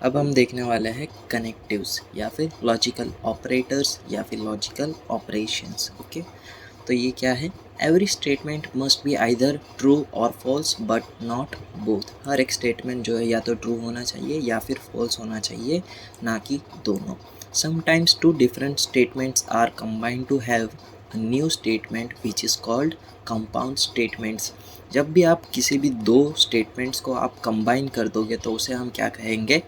अब हम देखने वाले हैं कनेक्टिव्स या फिर लॉजिकल ऑपरेटर्स या फिर लॉजिकल ऑपरेशंस। ओके, तो ये क्या है? Every statement must be either true और फॉल्स बट नॉट बोथ। हर एक स्टेटमेंट जो है या तो ट्रू होना चाहिए या फिर फॉल्स होना चाहिए, ना कि दोनों। Sometimes two different statements are combined to have a new statement which is called compound statements. जब भी आप किसी भी दो स्टेटमेंट्स को आप कंबाइन कर दोगे तो उसे हम क्या कहेंगे?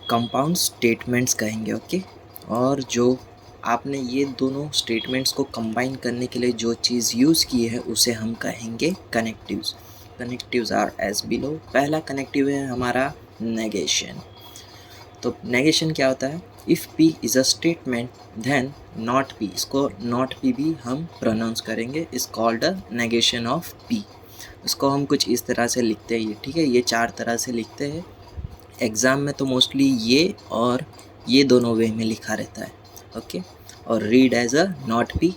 कंपाउंड स्टेटमेंट्स कहेंगे। ओके, और जो आपने ये दोनों स्टेटमेंट्स को कंबाइन करने के लिए जो चीज़ यूज़ की है उसे हम कहेंगे connectives. Connectives are as below. पहला कनेक्टिव है हमारा नेगेशन। तो नेगेशन क्या होता है? If P is a statement then not P, इसको नॉट P भी हम प्रोनाउंस करेंगे, is called a negation of P। इसको हम कुछ इस तरह से लिखते हैं, ठीक है, ये 4 तरह से लिखते हैं। एग्ज़ाम में तो मोस्टली ये और ये दोनों वे में लिखा रहता है। ओके, और read as a not P।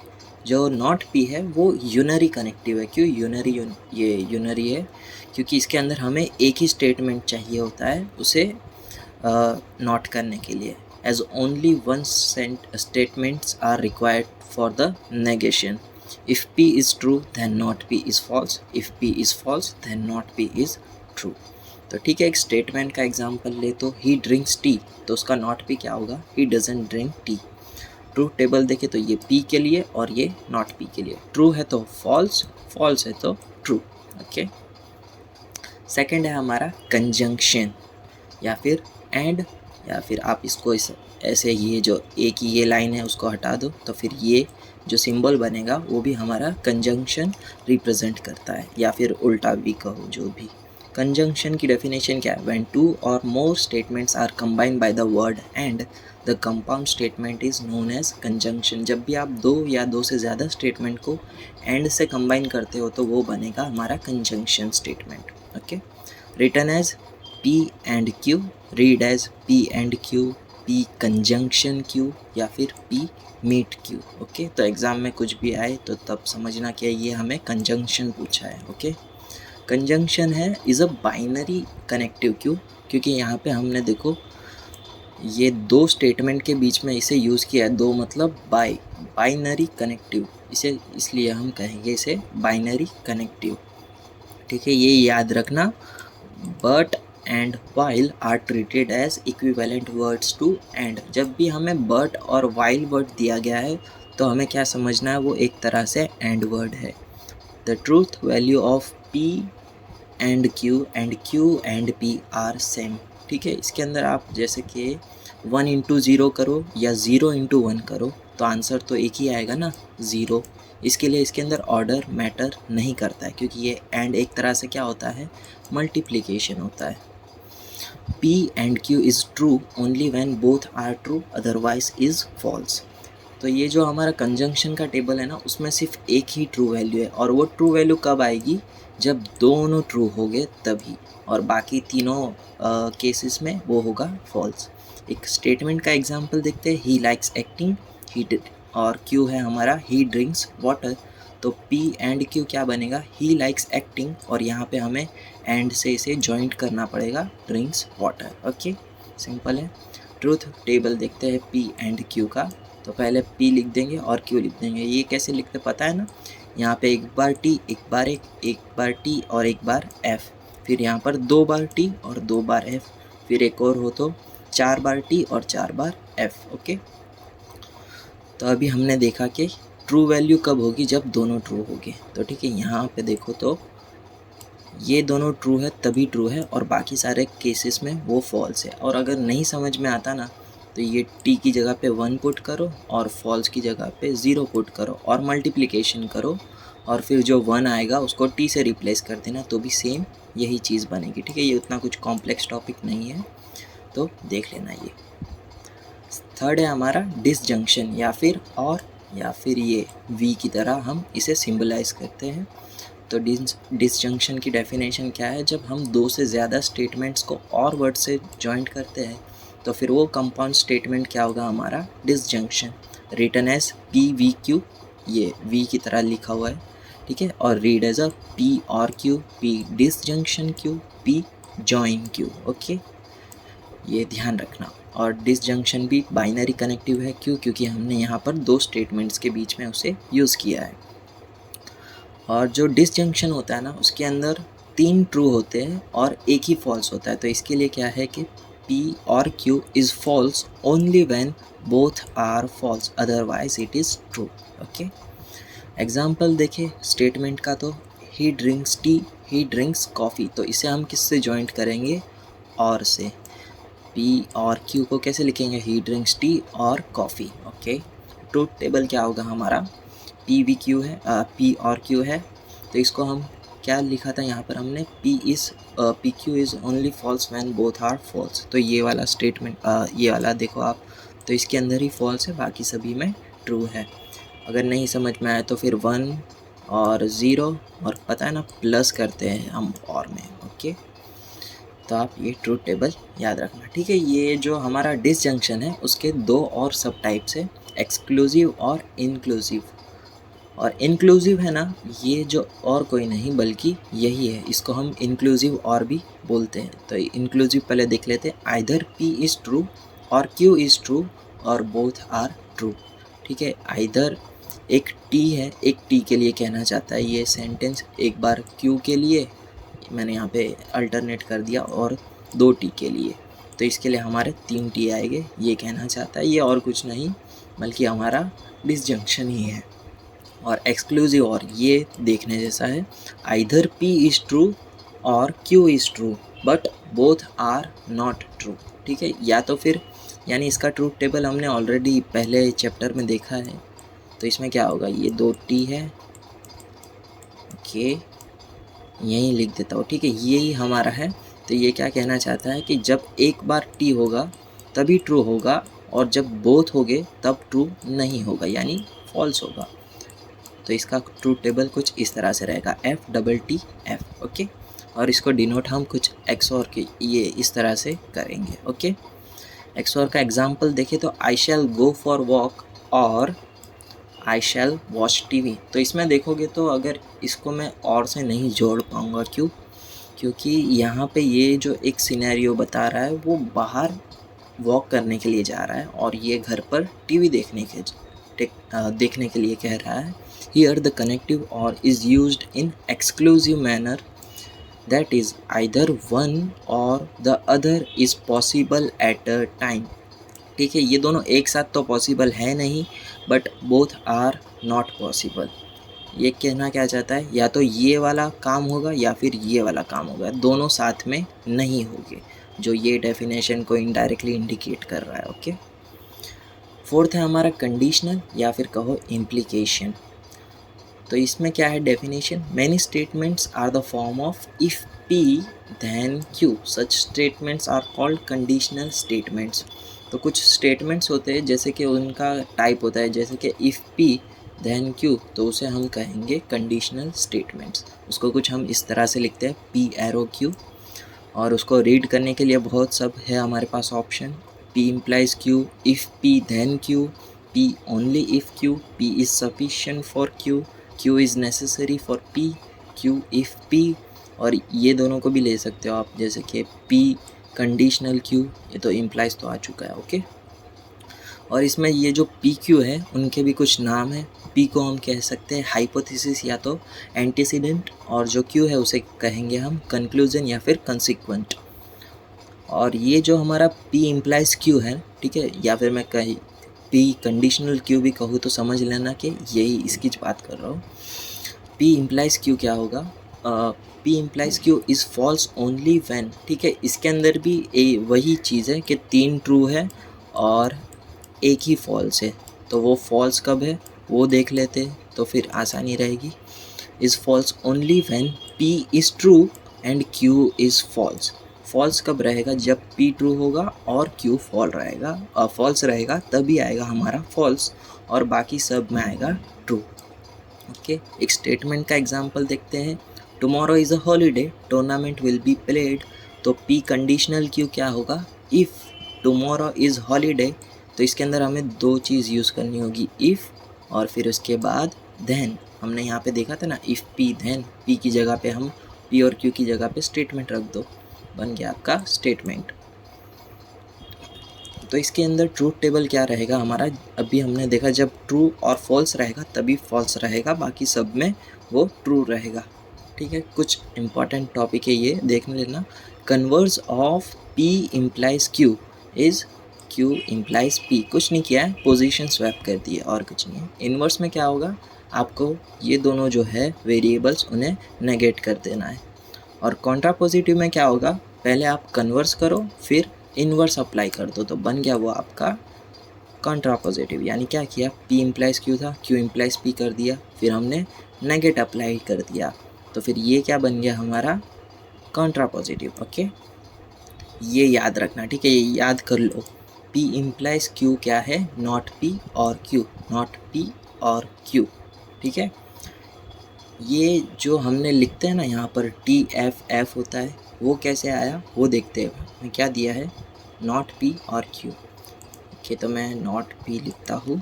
जो नॉट P है वो यूनरी कनेक्टिव है। क्यों यूनरी? ये यूनरी है क्योंकि इसके अंदर हमें एक ही स्टेटमेंट चाहिए होता है उसे नॉट करने के लिए, as only one statements are required for the negation. If P is true then not P is false, if P is false then not P is true. तो ठीक है, एक स्टेटमेंट का एग्जांपल ले तो ही ड्रिंक्स टी, तो उसका not P क्या होगा? He doesn't drink tea. True table देखे तो ये P के लिए और ये नॉट P के लिए। ट्रू है तो फॉल्स, फॉल्स है तो ट्रू। ओके, सेकेंड है हमारा कंजंक्शन या फिर एंड, या फिर आप इसको ऐसे ये जो एक ही ये लाइन है उसको हटा दो तो फिर ये जो सिंबल बनेगा वो भी हमारा कंजंक्शन रिप्रेजेंट करता है, या फिर उल्टा भी कहो जो भी। कंजंक्शन की डेफिनेशन क्या है? When two or more statements are combined by the word and the compound statement is known as conjunction. जब भी आप दो या दो से ज़्यादा स्टेटमेंट को एंड से कंबाइन करते हो तो वो बनेगा हमारा conjunction statement. Okay, written as P and Q, read as P and Q, P conjunction Q, या फिर P मीट Q। ओके, तो एग्ज़ाम में कुछ भी आए तो तब समझना कि ये हमें कंजंक्शन पूछा है। ओके, कंजंक्शन है इज़ अ बाइनरी कनेक्टिव। क्यों? क्योंकि यहाँ पे हमने देखो ये दो स्टेटमेंट के बीच में इसे यूज़ किया है, दो मतलब बाइनरी कनेक्टिव, इसे इसलिए हम कहेंगे इसे बाइनरी कनेक्टिव। ठीक है, ये याद रखना। But and while are treated as equivalent words to and. जब भी हमें बट और वाइल वर्ड दिया गया है तो हमें क्या समझना है? वो एक तरह से एंड वर्ड है। The truth value of P and Q and P are same. ठीक है, इसके अंदर आप जैसे कि 1 इंटू 0 करो या 0 इंटू 1 करो तो आंसर तो एक ही आएगा ना, 0। इसके लिए इसके अंदर ऑर्डर मैटर नहीं करता है क्योंकि ये एंड एक तरह से क्या होता है? मल्टीप्लिकेशन होता है। P and Q is true only when both are true, otherwise is false. तो ये जो हमारा कंजंक्शन का टेबल है ना, उसमें सिर्फ एक ही ट्रू वैल्यू है, और वो ट्रू वैल्यू कब आएगी? जब दोनों ट्रू होंगे तभी, और बाकी तीनों केसेस में वो होगा फॉल्स। एक स्टेटमेंट का एग्जांपल देखते हैं। He likes acting, he did, और क्यू है हमारा ही ड्रिंक्स वाटर। तो P एंड Q क्या बनेगा? ही लाइक्स एक्टिंग, और यहाँ पे हमें एंड से इसे जॉइंट करना पड़ेगा, ड्रिंक्स वाटर। ओके, सिंपल है। ट्रूथ टेबल देखते हैं P एंड Q का। तो पहले P लिख देंगे और Q लिख देंगे। ये कैसे लिखते पता है ना? यहाँ पे एक बार T, एक बार T और एक बार F, फिर यहाँ पर 2 बार T और 2 बार F, फिर एक और हो तो 4 बार T और 4 बार F। ओके, तो अभी हमने देखा कि ट्रू वैल्यू कब होगी? जब दोनों ट्रू होगी। तो ठीक है, यहाँ पे देखो तो ये दोनों ट्रू है तभी ट्रू है, और बाकी सारे केसेस में वो फॉल्स है। और अगर नहीं समझ में आता ना तो ये T की जगह पे 1 पुट करो और फॉल्स की जगह पे 0 पुट करो और मल्टीप्लिकेशन करो, और फिर जो 1 आएगा उसको T से रिप्लेस कर देना तो भी सेम यही चीज़ बनेगी। ठीक है, ये उतना कुछ कॉम्प्लेक्स टॉपिक नहीं है, तो देख लेना। ये थर्ड है हमारा डिसजंक्शन, या फिर ये V की तरह हम इसे सिंबलाइज करते हैं। तो डिसजंक्शन की डेफिनेशन क्या है? जब हम दो से ज़्यादा स्टेटमेंट्स को और वर्ड से जॉइंट करते हैं तो फिर वो कंपाउंड स्टेटमेंट क्या होगा? हमारा डिसजंक्शन। रिटन एज PVQ, ये V की तरह लिखा हुआ है, ठीक है, और रीड एज अ P और Q, P disjunction Q, P join Q, okay, ये ध्यान रखना। और डिसजंक्शन भी बाइनरी कनेक्टिव है, क्यों? क्योंकि हमने यहाँ पर दो स्टेटमेंट्स के बीच में उसे यूज़ किया है। और जो डिसजंक्शन होता है ना, उसके अंदर 3 ट्रू होते हैं और एक ही फॉल्स होता है। तो इसके लिए क्या है कि P और Q is false only when both are false, otherwise it is true, okay. Example देखिए स्टेटमेंट का, तो he drinks tea, he drinks coffee, तो इसे हम किससे जॉइंट करेंगे? और से। P और Q को कैसे लिखेंगे? ही ड्रिंक्स टी और कॉफ़ी, ओके। ट्रूथ टेबल क्या होगा हमारा? P भी Q है, P और Q है, तो इसको हम क्या लिखा था यहाँ पर हमने? P Q is only false when both are false. तो ये वाला स्टेटमेंट, ये वाला देखो आप, तो इसके अंदर ही फॉल्स है, बाकी सभी में ट्रू है। अगर नहीं समझ में आए तो फिर 1 और 0 और पता है ना प्लस करते हैं हम और में, ओके। तो आप ये ट्रूथ टेबल याद रखना, ठीक है। ये जो हमारा डिसजंक्शन है उसके 2 और सब टाइप्स है, एक्सक्लूसिव और इंक्लूसिव। और इंक्लूसिव है ना, ये जो और कोई नहीं बल्कि यही है, इसको हम इंक्लूसिव और भी बोलते हैं। तो इंक्लूसिव पहले देख लेते हैं, आइदर P इज़ ट्रू और Q इज़ ट्रू और बोथ आर ट्रू, ठीक है। आइदर एक T है, एक T के लिए कहना चाहता है ये सेंटेंस, एक बार Q के लिए मैंने यहाँ पे अल्टरनेट कर दिया और 2 T के लिए, तो इसके लिए हमारे 3 T आएंगे। ये कहना चाहता है, ये और कुछ नहीं बल्कि हमारा डिसजंक्शन ही है। और एक्सक्लूसिव और ये देखने जैसा है, आइदर P इज़ ट्रू और Q is true but both are not true, ठीक है। या तो फिर यानी इसका ट्रूथ टेबल हमने ऑलरेडी पहले चैप्टर में देखा है, तो इसमें क्या होगा? ये 2 T है, ओके, यहीं लिख देता हूँ, ठीक है, यही हमारा है। तो ये क्या कहना चाहता है कि जब एक बार T होगा तभी ट्रू होगा और जब बोथ होंगे तब ट्रू नहीं होगा, यानी फॉल्स होगा। तो इसका ट्रूथ टेबल कुछ इस तरह से रहेगा, FTTF, ओके। और इसको डिनोट हम कुछ XOR के ये इस तरह से करेंगे, ओके। XOR का एग्जांपल देखें तो आई शैल गो फॉर वॉक और आई शैल वॉच TV। तो इसमें देखोगे तो अगर इसको मैं और से नहीं जोड़ पाऊँगा, क्यों? क्योंकि यहाँ पे ये जो एक सिनेरियो बता रहा है वो बाहर वॉक करने के लिए जा रहा है और ये घर पर TV देखने के लिए कह रहा है। Here the connective or is used in exclusive manner, that is either one or the other is possible at a time, ठीक है। ये दोनों एक साथ तो पॉसिबल है नहीं, but both are not possible. ये कहना क्या चाहता है? या तो ये वाला काम होगा या फिर ये वाला काम होगा, दोनों साथ में नहीं होंगे, जो ये डेफिनेशन को इनडायरेक्टली इंडिकेट कर रहा है, ओके। फोर्थ है हमारा कंडीशनल या फिर कहो इम्प्लीकेशन। तो इसमें क्या है definition? Many statements are the form of if P then Q, such statements are called conditional statements. तो कुछ स्टेटमेंट्स होते हैं जैसे कि उनका टाइप होता है, जैसे कि इफ़ P then Q, तो उसे हम कहेंगे कंडीशनल स्टेटमेंट्स। उसको कुछ हम इस तरह से लिखते हैं P एरो Q, और उसको रीड करने के लिए बहुत सब है हमारे पास option. P implies Q, if P then Q, P only if Q, P is sufficient for Q, Q is necessary for P, Q if P, और ये दोनों को भी ले सकते हो आप, जैसे कि P कंडीशनल Q, ये तो इम्प्लाइज तो आ चुका है, ओके। और इसमें ये जो PQ है उनके भी कुछ नाम है। P को हम कह सकते हैं हाइपोथेसिस या तो एंटीसीडेंट, और जो Q है उसे कहेंगे हम कंक्लूजन या फिर कंसिक्वेंट। और ये जो हमारा P इम्प्लाइज Q है, ठीक है, या फिर मैं कहीं P कंडीशनल Q भी कहूँ तो समझ लेना कि यही इसकी बात कर रहा हूँ। P इम्प्लाइज Q क्या होगा? P implies Q is false only when, ठीक है। इसके अंदर भी वही चीज़ है कि 3 ट्रू है और एक ही फॉल्स है, तो वो फॉल्स कब है वो देख लेते हैं तो फिर आसानी रहेगी। Is false only when P is true and Q is false. False कब रहेगा? जब P ट्रू होगा और Q फॉल्स रहेगा, तभी आएगा हमारा फॉल्स, और बाकी सब में आएगा ट्रू, ओके। एक स्टेटमेंट का एग्जांपल देखते हैं, tomorrow is a holiday, tournament will be played. तो P कंडीशनल Q क्या होगा? इफ़ टुमारो इज़ हॉलीडे, तो इसके अंदर हमें 2 चीज़ यूज़ करनी होगी, इफ़ और फिर उसके बाद देन। हमने यहाँ पे देखा था ना, इफ़ P देन, P की जगह पे हम P और Q की जगह पे स्टेटमेंट रख दो, बन गया आपका स्टेटमेंट। तो इसके अंदर ट्रूथ टेबल क्या रहेगा हमारा, अभी हमने देखा जब ट्रू और फॉल्स रहेगा तभी फॉल्स रहेगा, बाकी सब में वो ट्रू रहेगा। ठीक है, कुछ इंपॉर्टेंट टॉपिक है ये देख लेना। Converse of P implies Q is Q implies P, कुछ नहीं किया है, पोजीशन स्वैप कर दी है और कुछ नहीं है। इन्वर्स में क्या होगा, आपको ये दोनों जो है वेरिएबल्स उन्हें नेगेट कर देना है। और कॉन्ट्रा पॉजिटिव में क्या होगा, पहले आप कन्वर्स करो फिर इन्वर्स अप्लाई कर दो, तो बन गया वो आपका कॉन्ट्रा पॉजिटिव। यानी क्या किया, P इम्प्लाइज Q था, Q इम्प्लाइज P कर दिया, फिर हमने नेगेट अप्लाई कर दिया, तो फिर ये क्या बन गया हमारा कॉन्ट्रा पॉजिटिव। ओके, ये याद रखना, ठीक है, ये याद कर लो। P इम्प्लाइज Q क्या है, नॉट P और Q, नॉट P और Q। ठीक है, ये जो हमने लिखते हैं ना यहाँ पर TFF होता है, वो कैसे आया वो देखते हैं। मैं क्या दिया है, नॉट P और Q। ओके, तो मैं नॉट P लिखता हूँ,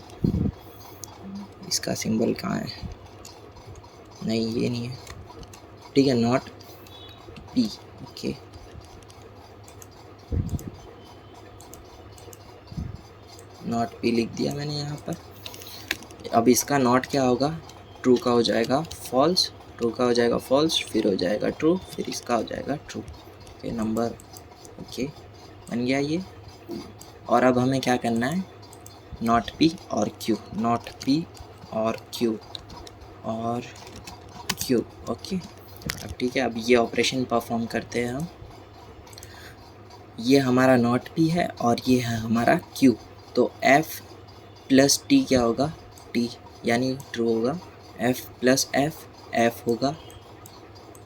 इसका सिंबल कहाँ है, नहीं ये नहीं है, ठीक है, not P। Okay, not P लिख दिया मैंने यहाँ पर। अब इसका नॉट क्या होगा, ट्रू का हो जाएगा फॉल्स, ट्रू का हो जाएगा फॉल्स, फिर हो जाएगा ट्रू, फिर इसका हो जाएगा ट्रू। ओके, नंबर ओके बन गया ये। और अब हमें क्या करना है, नॉट P और Q, नॉट P और Q और Q। ओके, अब ठीक है, अब ये ऑपरेशन परफॉर्म करते हैं हम। ये हमारा नॉट P है और ये है हमारा Q, तो F प्लस T क्या होगा, T, यानी ट्रू होगा। F प्लस F, F होगा।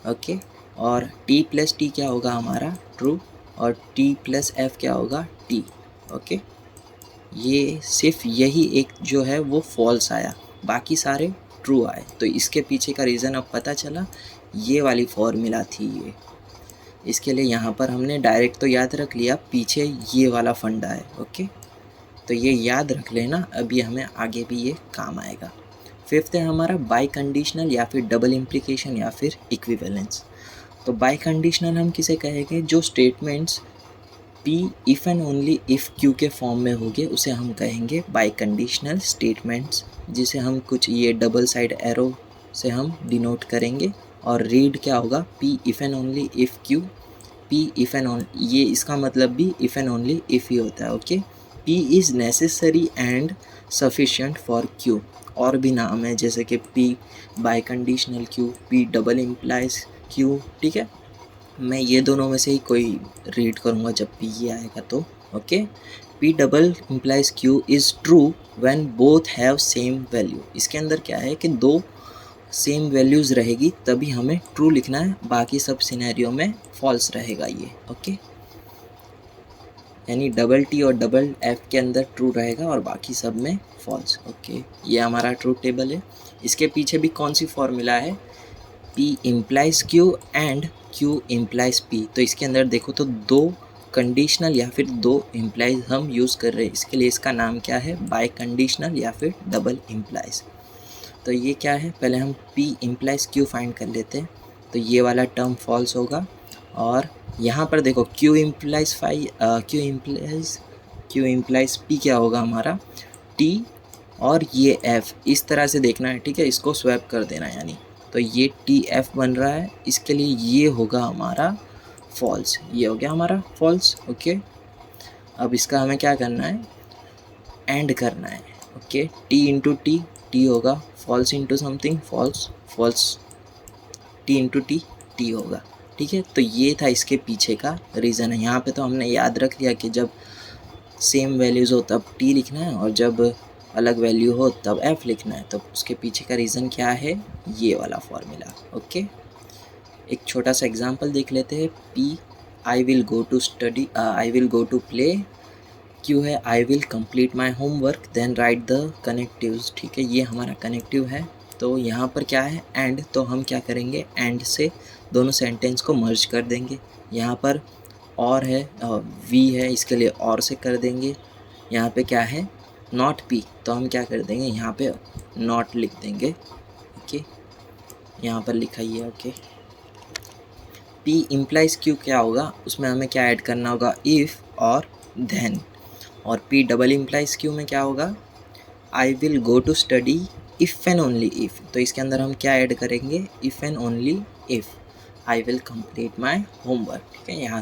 ओके, और T प्लस T क्या होगा हमारा, ट्रू, और T प्लस F क्या होगा, T। ओके, ये सिर्फ यही एक जो है वो फॉल्स आया, बाकी सारे ट्रू आए, तो इसके पीछे का रीज़न अब पता चला, ये वाली फॉर्मूला थी ये। इसके लिए यहाँ पर हमने डायरेक्ट तो याद रख लिया, पीछे ये वाला फंडा है। ओके, तो ये याद रख लेना, अभी हमें आगे भी ये काम आएगा। फिफ्थ है हमारा बाई कंडीशनल या फिर डबल इम्प्लीकेशन या फिर इक्विवेलेंस। तो बाई कंडीशनल हम किसे कहेंगे, जो statements P if and only if Q के फॉर्म में होंगे उसे हम कहेंगे बाई कंडीशनल स्टेटमेंट्स, जिसे हम कुछ ये डबल साइड एरो से हम डिनोट करेंगे। और रीड क्या होगा, P if and only if Q, P if and only, ये इसका मतलब भी if and only if he होता है। Okay, P is necessary and sufficient for Q, और भी नाम है जैसे कि P by conditional Q, P double implies Q। ठीक है, मैं ये दोनों में से ही कोई रीड करूँगा जब भी ये आएगा तो। Okay, P double implies Q is true when both have same value. इसके अंदर क्या है कि दो सेम वैल्यूज़ रहेगी तभी हमें ट्रू लिखना है, बाकी सब सिनेरियो में फॉल्स रहेगा ये। ओके, यानी डबल T और डबल F के अंदर ट्रू रहेगा और बाकी सब में फॉल्स। ओके, ये हमारा ट्रूथ टेबल है। इसके पीछे भी कौन सी फॉर्मूला है, P implies Q and Q implies P। तो इसके अंदर देखो तो दो कंडीशनल या फिर दो इम्प्लाइज हम यूज़ कर रहे हैं, इसके लिए इसका नाम क्या है, बाय कंडीशनल या फिर डबल इम्प्लाइज। तो ये क्या है, पहले हम P इम्प्लाइज Q फाइंड कर लेते हैं, तो ये वाला टर्म फॉल्स होगा। और यहाँ पर देखो Q इम्प्लाइज P क्या होगा हमारा, T, और ये F, इस तरह से देखना है। ठीक है, इसको स्वैप कर देना, यानी तो ये TF बन रहा है, इसके लिए ये होगा हमारा फॉल्स, ये हो गया हमारा फॉल्स। ओके, अब इसका हमें क्या करना है, एंड करना है। Okay, T into T, T होगा false into something, false, false, T into T, T होगा। ठीक है, तो ये था इसके पीछे का रीज़न है। यहाँ पे तो हमने याद रख लिया कि जब सेम वैल्यूज़ हो तब T लिखना है और जब अलग वैल्यू हो तब F लिखना है, तो उसके पीछे का रीज़न क्या है, ये वाला फॉर्मूला। ओके, एक छोटा सा एग्जांपल देख लेते हैं। P I will go to study, I will go to play. Q है I will complete my homework, then write the connectives. ठीक है, ये हमारा कनेक्टिव है। तो यहाँ पर क्या है, एंड, तो हम क्या करेंगे, एंड से दोनों सेंटेंस को मर्ज कर देंगे। यहाँ पर और है, वी है, इसके लिए और से कर देंगे। यहाँ पे क्या है, नॉट P, तो हम क्या कर देंगे, यहाँ पे नॉट लिख देंगे। ओके, यहाँ पर लिखा ही है। Okay, P P implies Q क्या होगा, उसमें हमें क्या ऐड करना होगा, इफ़ और then। और P डबल इम्प्लाइज Q में क्या होगा, I will go to study if and only if. तो इसके अंदर हम क्या ऐड करेंगे, if and only if. I will complete my homework. ठीक है, यहाँ